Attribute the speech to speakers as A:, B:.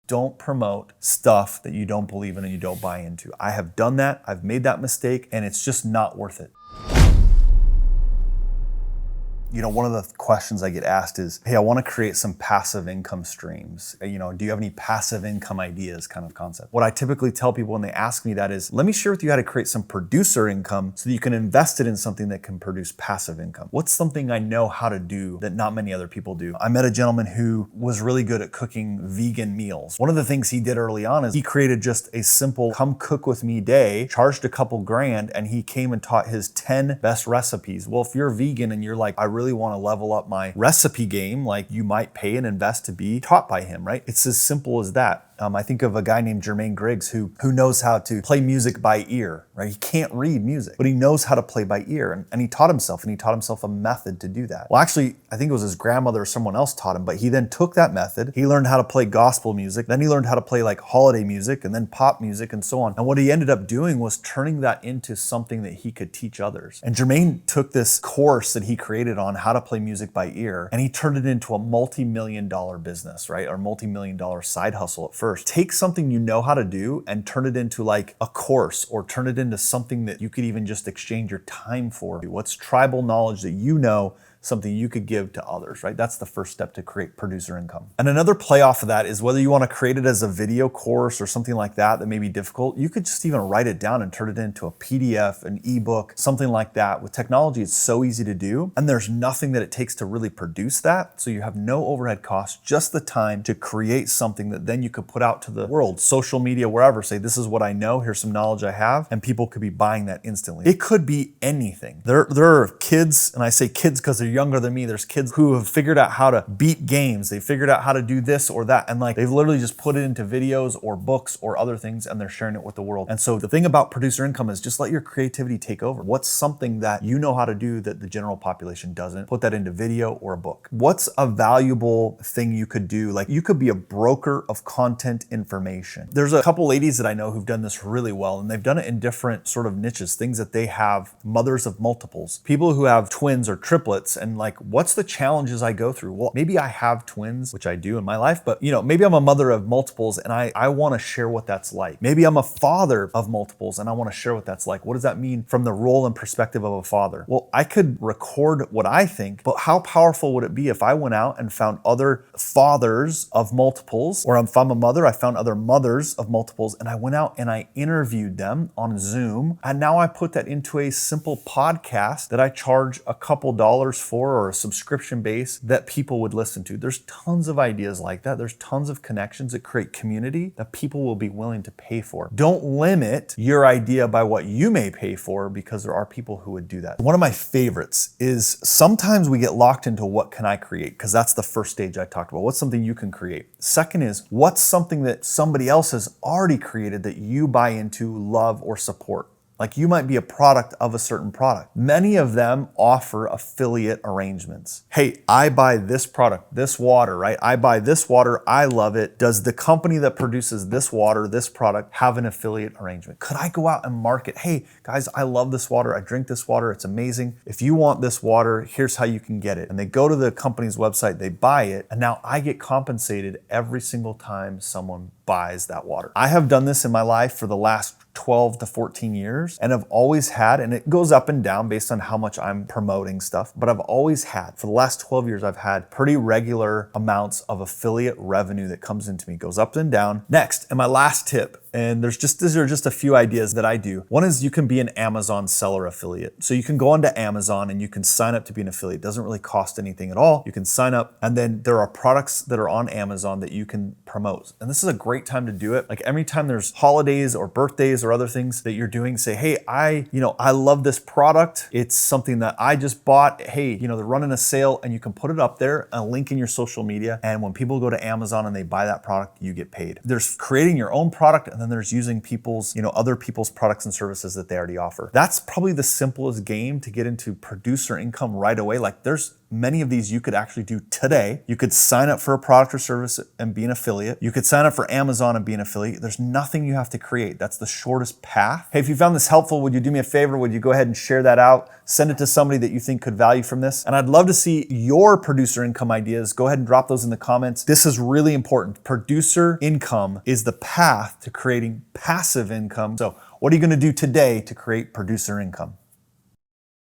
A: Don't promote stuff that you don't believe in and you don't buy into. I have done that. I've made that mistake, and it's just not worth it. You know, one of the questions I get asked is, hey, I want to create some passive income streams. Do you have any passive income ideas kind of concept? What I typically tell people when they ask me that is, let me share with you how to create some producer income so that you can invest it in something that can produce passive income. What's something I know how to do that not many other people do? I met a gentleman who was really good at cooking vegan meals. One of the things he did early on is he created just a simple come cook with me day, charged a couple grand, and he came and taught his 10 best recipes. Well, if you're vegan and you're like, I really want to level up my recipe game, like you might pay and invest to be taught by him, right? It's as simple as that. I think of a guy named Jermaine Griggs who knows how to play music by ear, right? He can't read music, but he knows how to play by ear. And he taught himself a method to do that. Well, actually, I think it was his grandmother or someone else taught him, but he then took that method. He learned how to play gospel music. Then he learned how to play like holiday music and then pop music and so on. And what he ended up doing was turning that into something that he could teach others. And Jermaine took this course that he created on how to play music by ear, and he turned it into a multi-million-dollar business, right? Or multi-million-dollar side hustle at first. Take something you know how to do and turn it into like a course, or turn it into something that you could even just exchange your time for. What's tribal knowledge that you know, something you could give to others, right? That's the first step to create producer income. And another play off of that is whether you want to create it as a video course or something like that may be difficult, you could just even write it down and turn it into a PDF, an ebook, something like that. With technology, it's so easy to do, and there's nothing that it takes to really produce that. So you have no overhead costs, just the time to create something that then you could put out to the world, social media, wherever, say, this is what I know, here's some knowledge I have, and people could be buying that instantly. It could be anything. There are kids, and I say kids because they're younger than me. There's kids who have figured out how to beat games. They figured out how to do this or that. And like, they've literally just put it into videos or books or other things, and they're sharing it with the world. And so the thing about producer income is just let your creativity take over. What's something that you know how to do that the general population doesn't? Put that into video or a book. What's a valuable thing you could do? Like, you could be a broker of content information. There's a couple ladies that I know who've done this really well, and they've done it in different sort of niches, things that they have, mothers of multiples, people who have twins or triplets, and like, what's the challenges I go through? Well, maybe I have twins, which I do in my life, but maybe I'm a mother of multiples and I want to share what that's like. Maybe I'm a father of multiples and I want to share what that's like. What does that mean from the role and perspective of a father? Well, I could record what I think, but how powerful would it be if I went out and found other fathers of multiples, or if I'm a mother, I found other mothers of multiples, and I went out and I interviewed them on Zoom, and now I put that into a simple podcast that I charge a couple dollars for, or a subscription base that people would listen to. There's tons of ideas like that. There's tons of connections that create community that people will be willing to pay for. Don't limit your idea by what you may pay for, because there are people who would do that. One of my favorites is sometimes we get locked into what can I create, because that's the first stage I talked about. What's something you can create? Second is, what's something that somebody else has already created that you buy into, love, or support? Like, you might be a product of a certain product. Many of them offer affiliate arrangements. Hey, I buy this product, this water, right? I buy this water, I love it. Does the company that produces this water, this product, have an affiliate arrangement? Could I go out and market, hey guys, I love this water, I drink this water, it's amazing. If you want this water, here's how you can get it. And they go to the company's website, they buy it, and now I get compensated every single time someone buys that water. I have done this in my life for the last 12 to 14 years, and I've always had, and it goes up and down based on how much I'm promoting stuff, but I've always had, for the last 12 years, I've had pretty regular amounts of affiliate revenue that comes into me, goes up and down. Next, and my last tip, and these are just a few ideas that I do. One is you can be an Amazon seller affiliate. So you can go onto Amazon and you can sign up to be an affiliate. It doesn't really cost anything at all. You can sign up, and then there are products that are on Amazon that you can promote. And this is a great time to do it. Like, every time there's holidays or birthdays or other things that you're doing, say, hey, I love this product. It's something that I just bought. Hey, they're running a sale, and you can put it up there, a link in your social media. And when people go to Amazon and they buy that product, you get paid. There's creating your own product, and then there's using other people's products and services that they already offer. That's probably the simplest game to get into producer income right away. Like, there's many of these you could actually do today. You could sign up for a product or service and be an affiliate. You could sign up for Amazon and be an affiliate. There's nothing you have to create. That's the shortest path. Hey, if you found this helpful, would you do me a favor? Would you go ahead and share that out? Send it to somebody that you think could value from this. And I'd love to see your producer income ideas. Go ahead and drop those in the comments. This is really important. Producer income is the path to creating passive income. So what are you going to do today to create producer income?